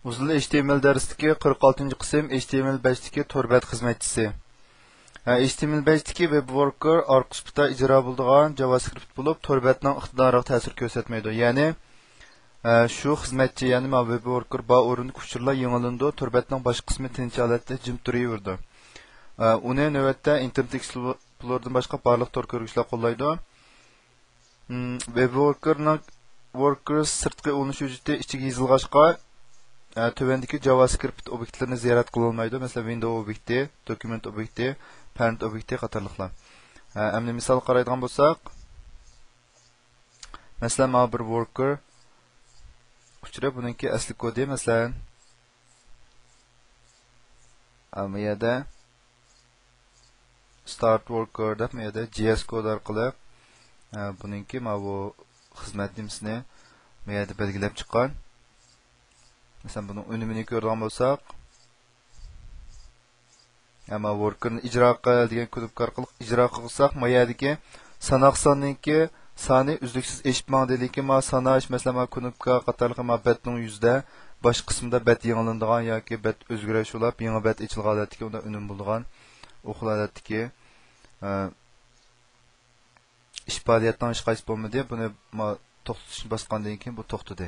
Uzun HTML darsidagi 46 qism HTML5dagi torbat xizmatchisi. HTML5dagi web worker orqasida ijro bo'ladigan JavaScript bo'lib, torbatning iqtidoriga ta'sir ko'rsatmaydi. Ya'ni shu xizmatchi, ya'ni web worker ba o'rin kuchurlar yengilindi, torbatning bosh qismi tinch holatda jim turaverdi. Uni navbatda internet explorerdan boshqa barliq tor ko'rgishlar qo'llaydi. Web workers sirtqi ulanish hujjati ichiga yozilg'achqa tövendeki JavaScript obyektlerini ziyaret kılınmaydı. Mesela window obyekti, document obyekti, parent obyekti qatarlıqlar. Əmni misal qaraydigan bolsaq, mesela ma bir worker uçura bununki asli kodi mesela ama ya da start worker deb ya da JS kod arqali bununki ma bu xizmatimizni ma ya da belgilab chiqqan. Mesela bunun önümünü görülen olsak, ama worker'ın icra qil degan koduk orqali ijro qilsak, mayadagi sanoq sonninki soni uzluksiz eshib mangdiligi ma sanash, mesela ma kodukka qatorliq ma betning yuzda bosh qismida bet yangilanadigan yoki bet o'zgarish bo'lib, yangi bet ochilgan holatdagi unda unum bo'lgan o'xlalatdagi ish faoliyatining hech qaysi bo'lmadi. Buni ma to'xtatishni bosgandan keyin bu to'xtadi.